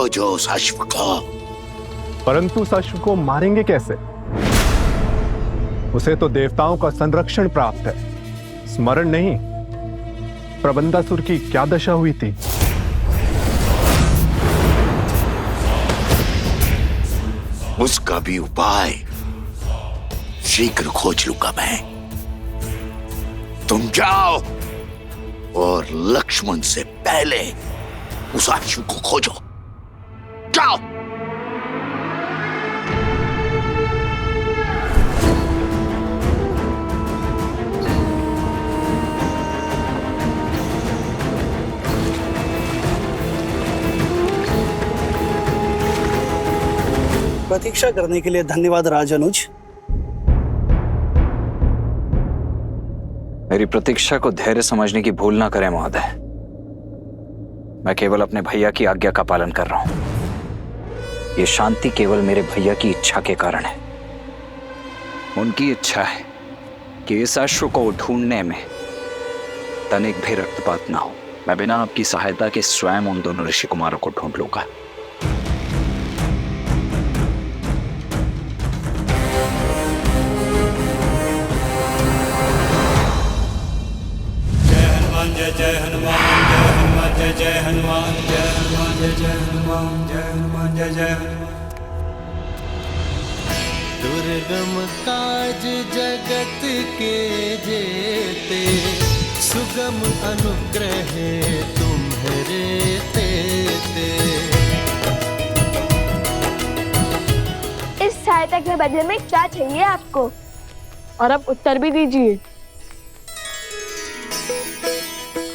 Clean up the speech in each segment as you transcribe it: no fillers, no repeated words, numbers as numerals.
खोजो उस अश्व को। परंतु उस अश्व को मारेंगे कैसे? उसे तो देवताओं का संरक्षण प्राप्त है। स्मरण नहीं, प्रबंधासुर की क्या दशा हुई थी? उसका भी उपाय शीघ्र खोज लूंगा मैं। तुम जाओ और लक्ष्मण से पहले उस अश्व को खोजो। जाओ। प्रतीक्षा करने के लिए धन्यवाद राजानुज। मेरी प्रतीक्षा को धैर्य समझने की भूल ना करें महोदय। मैं केवल अपने भैया की आज्ञा का पालन कर रहा हूं। ये शांति केवल मेरे भैया की इच्छा के कारण है। उनकी इच्छा है कि इस अश्व को ढूंढने में तनिक भी रक्तपात ना हो। मैं बिना आपकी सहायता के स्वयं उन दोनों ऋषि कुमारों को ढूंढ लूंगा। जय हनुमान जय हनुमान जय जय हनुमान जय हनुमान जय जय हनुमान जय हनुमान जय जय हनुमान। दुर्गम काज जगत के जेते, सुगम अनुग्रह तुम्हारे तेते। इस सहायता के बदले में क्या चाहिए आपको? और अब उत्तर भी दीजिए।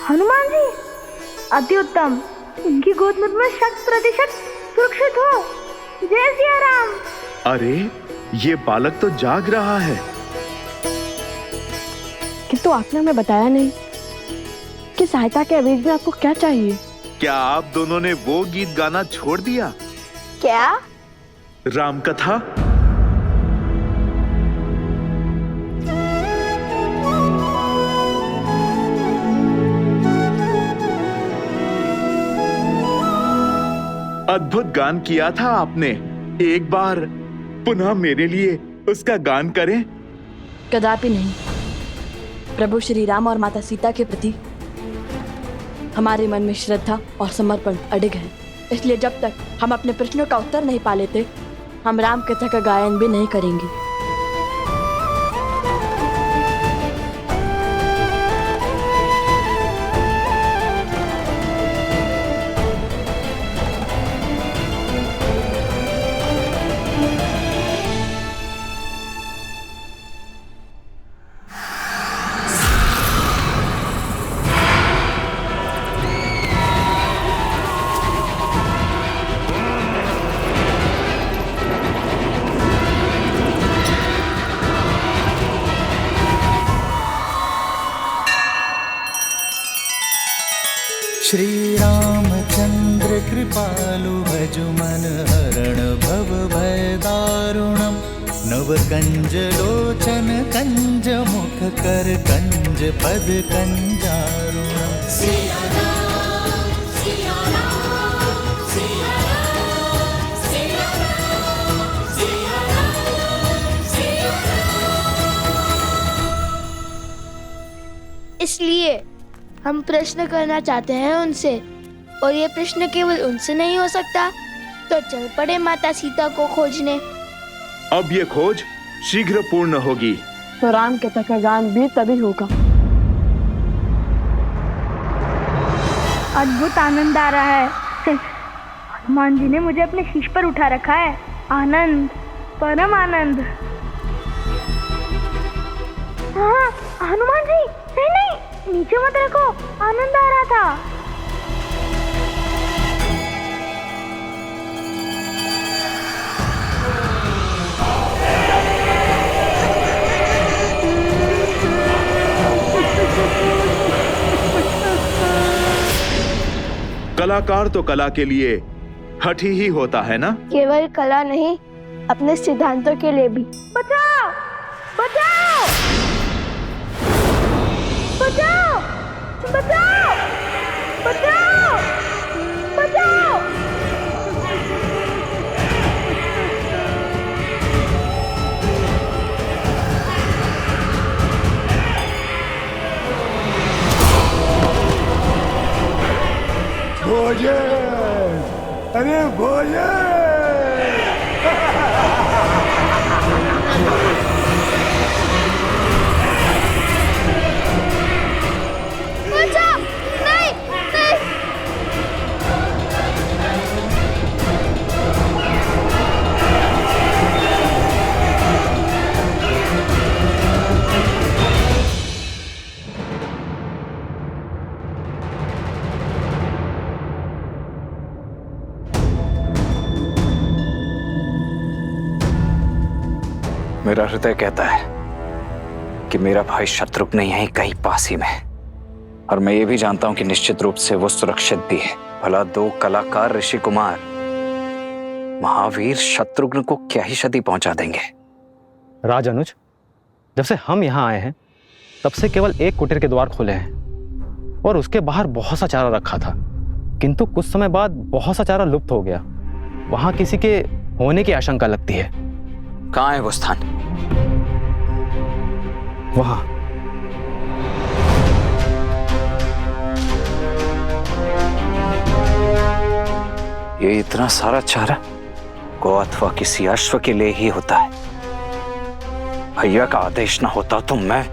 हनुमान जी, अति उत्तम। इनकी गोद में 100% सुरक्षित हो। जय सिया राम। अरे ये बालक तो जाग रहा है। किंतु आपने हमें बताया नहीं कि सहायता के अवेज में आपको क्या चाहिए। क्या आप दोनों ने वो गीत गाना छोड़ दिया? क्या? राम कथा। अद्भुत गान किया था आपने। एक बार पुनः मेरे लिए उसका गान करें। कदापि नहीं। प्रभु श्री राम और माता सीता के प्रति हमारे मन में श्रद्धा और समर्पण अडिग है। इसलिए जब तक हम अपने प्रश्नों का उत्तर नहीं पा लेते, हम राम कथा का गायन भी नहीं करेंगे। श्री रामचंद्र कृपालु भजु मन हरण भव भय दारुणम। नव कंज लोचन कंज मुख कर कंज पद कंजारुणम। सिया राम सिया राम सिया राम सिया राम सिया राम सिया राम। इसलिए हम प्रश्न करना चाहते हैं उनसे, और ये प्रश्न केवल उनसे नहीं हो सकता, तो चल पड़े माता सीता को खोजने। अब ये खोज शीघ्र पूर्ण होगी। तो राम कथा का गान भी तभी होगा। अद्भुत आनंद आ रहा है। हनुमान जी ने मुझे अपने शीश पर उठा रखा है। आनंद, परम आनंद। हाँ, हनुमान जी, नहीं नहीं, नीचे मत रखो, आनंद आ रहा था। कलाकार तो कला के लिए हठी ही होता है ना? केवल कला नहीं, अपने सिद्धांतों के लिए भी। बचाओ, बचाओ, बचाओ, बचाओ, बचाओ, बचाओ। भोजन, अरे भोजन। बचाओ, नहीं, नहीं। मेरा हृदय कहता है कि मेरा भाई शत्रुघ्न यहीं कहीं पास ही में है, और मैं ये भी जानता हूं कि निश्चित रूप से वो सुरक्षित भी है। भला दो कलाकार ऋषि कुमार महावीर शत्रुघ्न को क्या ही क्षति पहुंचा देंगे। राज अनुज, जब से हम यहाँ आए हैं तब से केवल एक कुटीर के द्वार खुले हैं और उसके बाहर बहुत सा चारा रखा था, किंतु कुछ समय बाद बहुत सा चारा लुप्त हो गया। वहां किसी के होने की आशंका लगती है। कहाँ है वो स्थान? वहां। ये इतना सारा चारा गौ अथवा किसी अश्व के लिए ही होता है। भैया का आदेश ना होता तो मैं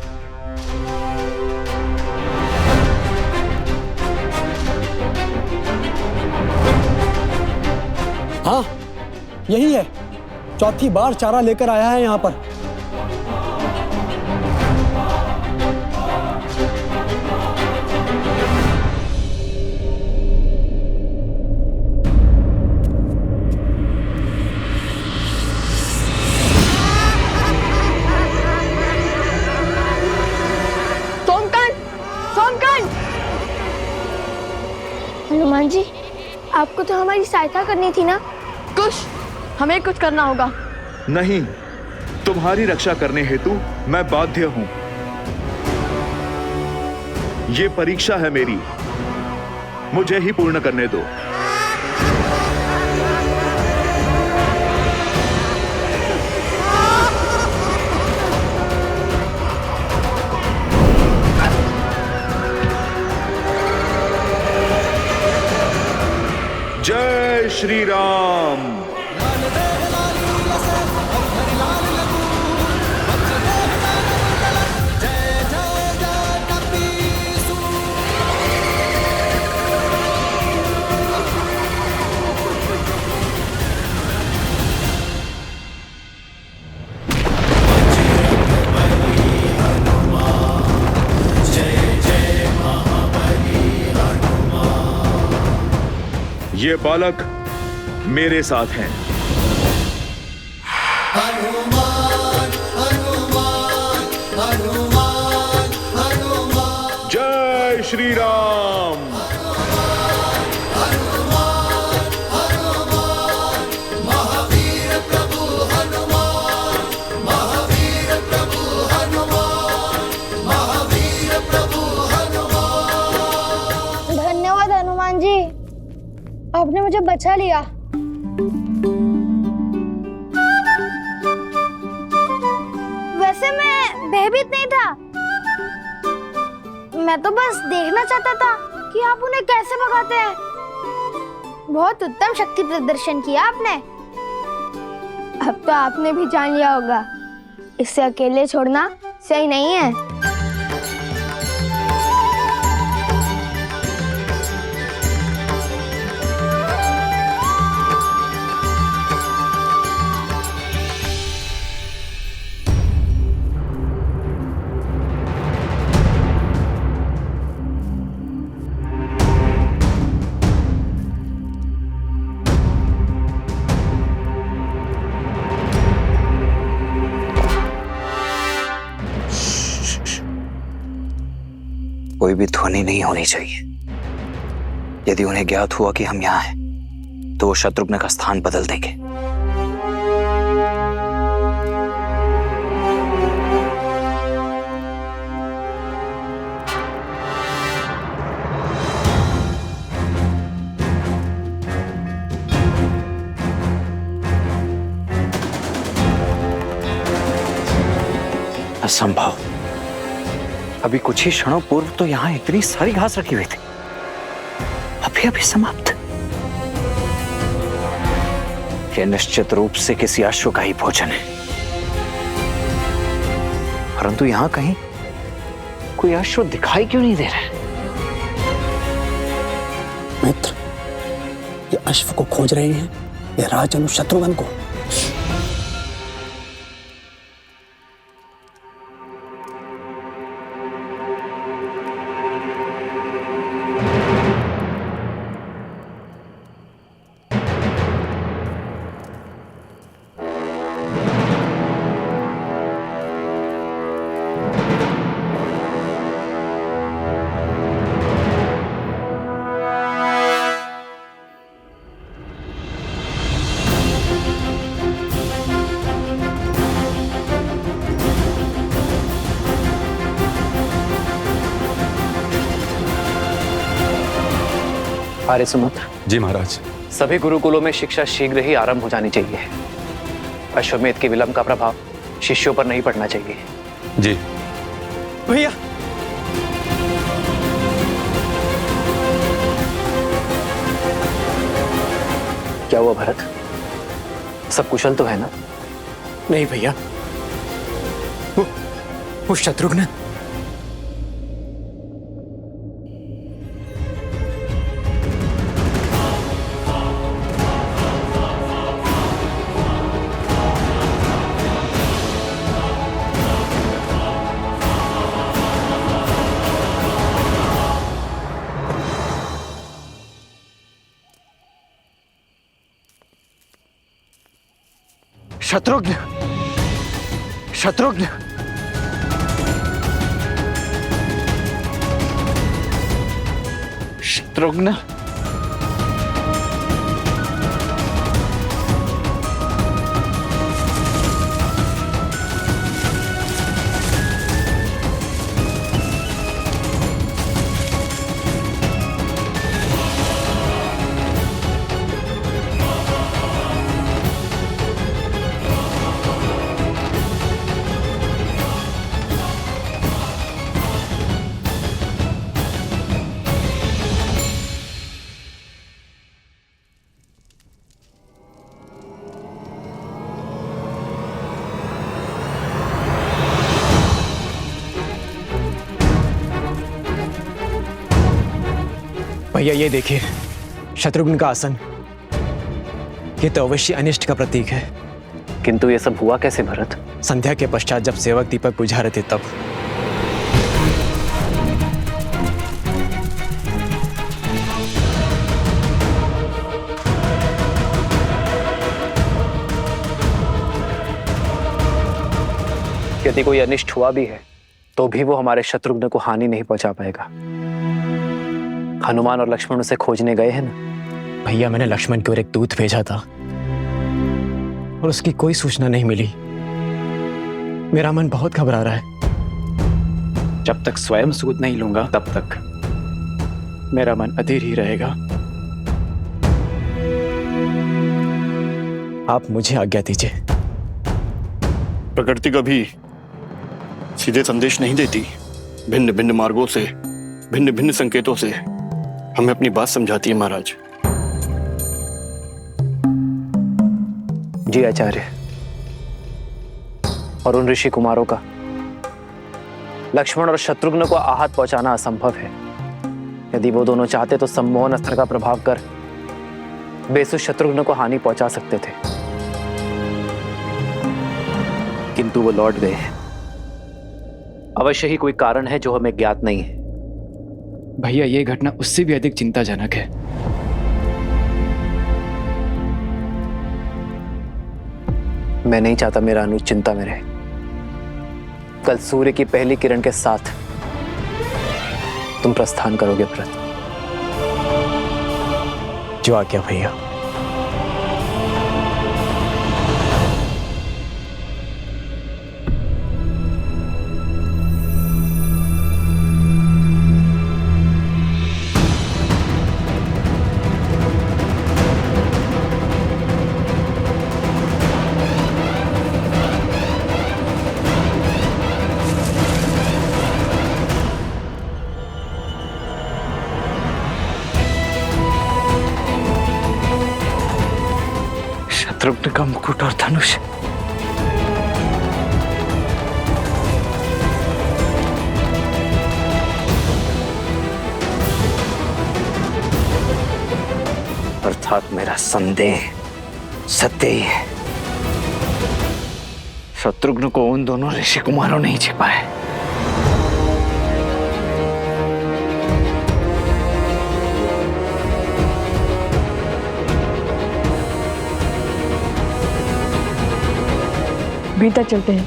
हाँ, यही है। चौथी बार चारा लेकर आया है यहाँ पर। हनुमान जी, आपको तो हमारी सहायता करनी थी ना। हमें कुछ करना होगा। नहीं, तुम्हारी रक्षा करने हेतु मैं बाध्य हूं। ये परीक्षा है मेरी, मुझे ही पूर्ण करने दो। जय श्री राम। ये बालक मेरे साथ हैं। हनुमान, हनुमान, हनुमान, हनुमान। जय श्री राम। हनुमान, हनुमान, महावीर प्रभु हनुमान, महावीर प्रभु हनुमान, महावीर प्रभु हनुमान। धन्यवाद हनुमान जी, आपने मुझे बचा लिया। वैसे मैं भयभीत नहीं था, मैं तो बस देखना चाहता था कि आप उन्हें कैसे भगाते हैं। बहुत उत्तम शक्ति प्रदर्शन किया आपने। अब तो आपने भी जान लिया होगा, इसे अकेले छोड़ना सही नहीं है। कोई भी ध्वनि नहीं होनी चाहिए। यदि उन्हें ज्ञात हुआ कि हम यहाँ हैं, तो वो शत्रुघ्न का स्थान बदल देंगे। असंभव। अभी कुछ ही क्षणों पूर्व तो यहां इतनी सारी घास रखी हुई थी, अभी अभी समाप्त। यह निश्चित रूप से किसी अश्व का ही भोजन है, परंतु यहां कहीं कोई अश्व दिखाई क्यों नहीं दे रहा है? मित्र, ये अश्व को खोज रहे हैं या राजनु शत्रुघ्न को? आर्य सुमंत। जी महाराज। सभी गुरुकुलों में शिक्षा शीघ्र ही आरंभ हो जानी चाहिए। अश्वमेध के विलंब का प्रभाव शिष्यों पर नहीं पड़ना चाहिए। जी भैया, क्या हुआ भरत? सब कुशल तो है ना? नहीं भैया, वो शत्रुघ्न। शत्रुघ्न, शत्रुघ्न, शत्रुघ्न, भैया ये देखिए, शत्रुघ्न का आसन। ये तो अवश्य अनिष्ट का प्रतीक है। किंतु ये सब हुआ कैसे भरत? संध्या के पश्चात जब सेवक दीपक बुझा रहे थे तब। यदि कोई अनिष्ट हुआ भी है तो भी वो हमारे शत्रुघ्न को हानि नहीं पहुंचा पाएगा। हनुमान और लक्ष्मण उसे खोजने गए हैं ना? भैया, मैंने लक्ष्मण की ओर एक दूत भेजा था और उसकी कोई सूचना नहीं मिली। मेरा मन बहुत घबरा रहा है। जब तक स्वयं सूत नहीं लूंगा तब तक मेरा मन अधीर ही रहेगा। आप मुझे आज्ञा दीजिए। प्रकृति कभी सीधे संदेश नहीं देती। भिन्न भिन्न मार्गों से, भिन्न भिन्न संकेतों से हमें अपनी बात समझाती है महाराज। जी आचार्य, और उन ऋषि कुमारों का लक्ष्मण और शत्रुघ्न को आहत पहुंचाना असंभव है। यदि वो दोनों चाहते तो सम्मोहन अस्त्र का प्रभाव कर बेसुध शत्रुघ्न को हानि पहुंचा सकते थे, किंतु वो लौट गए। अवश्य ही कोई कारण है जो हमें ज्ञात नहीं है। भैया, ये घटना उससे भी अधिक चिंताजनक है। मैं नहीं चाहता मेरा अनुज चिंता में रहे। कल सूर्य की पहली किरण के साथ तुम प्रस्थान करोगे भरत। जो आज्ञा भैया। शत्रुघ्न का मुकुट और धनुष अर्थात मेरा संदेह सत्य ही है। शत्रुघ्न को उन दोनों ऋषि कुमारों ने ही छिपा है। भीतर चलते हैं,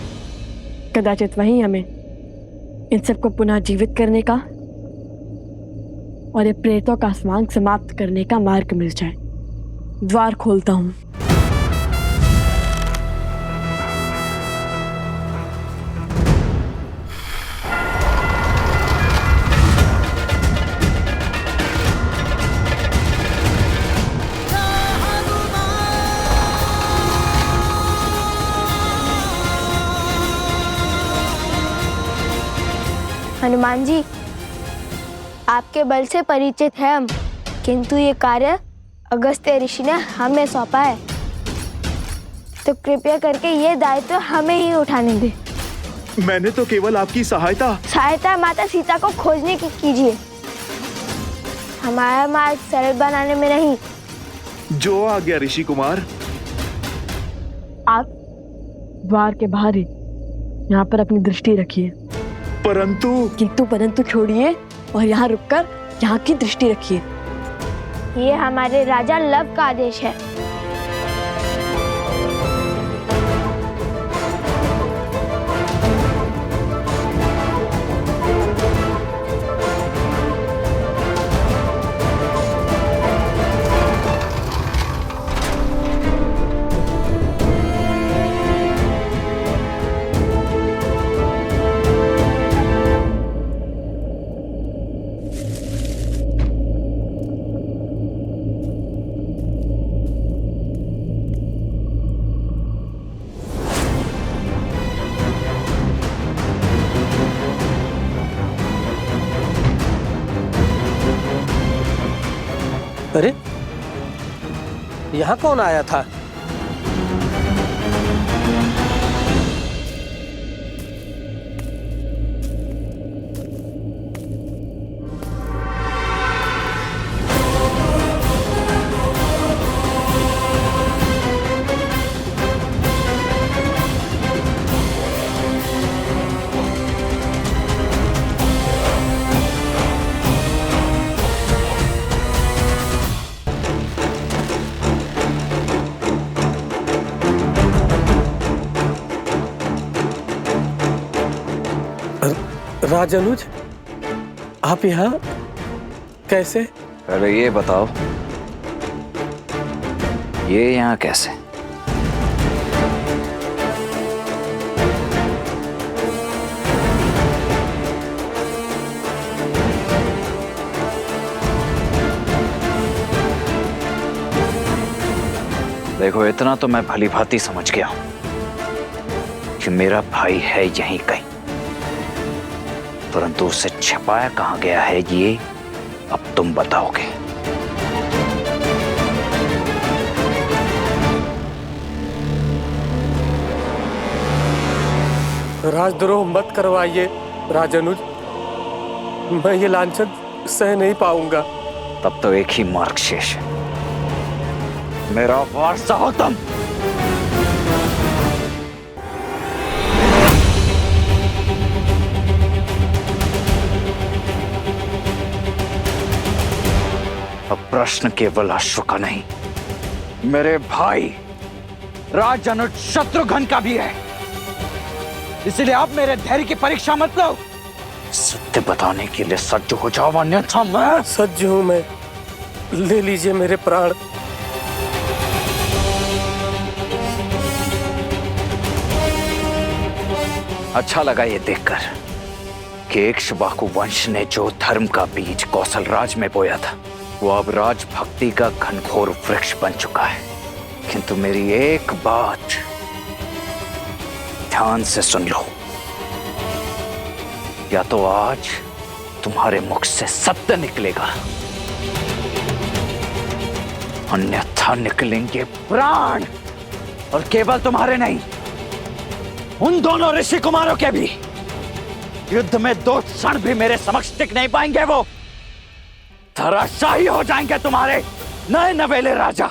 कदाचित वहीं हमें इन सबको पुनः जीवित करने का और ये प्रेतों का स्वांग समाप्त करने का मार्ग मिल जाए। द्वार खोलता हूं। हनुमान जी, आपके बल से परिचित है हम, किंतु ये कार्य अगस्त्य ऋषि ने हमें सौंपा है, तो कृपया करके ये दायित्व हमें ही उठाने दे। मैंने तो केवल आपकी सहायता माता सीता को खोजने की कीजिए, हमारा मार्ग सरल बनाने में नहीं। जो आ गया ऋषि कुमार। आप द्वार के बाहर ही यहाँ पर अपनी दृष्टि रखिए। परंतु छोड़िए और यहाँ रुककर यहाँ की दृष्टि रखिए। ये हमारे राजा लव का आदेश है। अरे यहाँ कौन आया था? राजानुज, आप यहाँ कैसे? पहले ये बताओ, ये यहाँ कैसे? देखो, इतना तो मैं भली भांति समझ गया हूं कि मेरा भाई है यहीं कहीं, परंतु उसे छिपाया कहां गया है ये अब तुम बताओगे। राजद्रोह मत करवाइए राजानुज, मैं ये लांछन सह नहीं पाऊंगा। तब तो एक ही मार्ग शेष है, मेरा वारसा हो तुम। अब प्रश्न केवल अश्व का नहीं, मेरे भाई राजानुज शत्रुघ्न का भी है, इसलिए आप मेरे धैर्य की परीक्षा मत लो। सत्य बताने के लिए सज्ज हो जाओ, अन्यथा मैं सज्ज हूं। मैं, ले लीजिए मेरे प्राण। अच्छा लगा ये देखकर कि इक्ष्वाकु वंश ने जो धर्म का बीज कौशल राज में बोया था, वो अब राजभक्ति का घनघोर वृक्ष बन चुका है। किंतु मेरी एक बात ध्यान से सुन लो, या तो आज तुम्हारे मुख से सत्य निकलेगा, अन्यथा निकलेंगे प्राण। और केवल तुम्हारे नहीं, उन दोनों ऋषि कुमारों के भी युद्ध में 2 क्षण भी मेरे समक्ष टिक नहीं पाएंगे। वो धराशायी हो जाएंगे तुम्हारे नए नवेले राजा।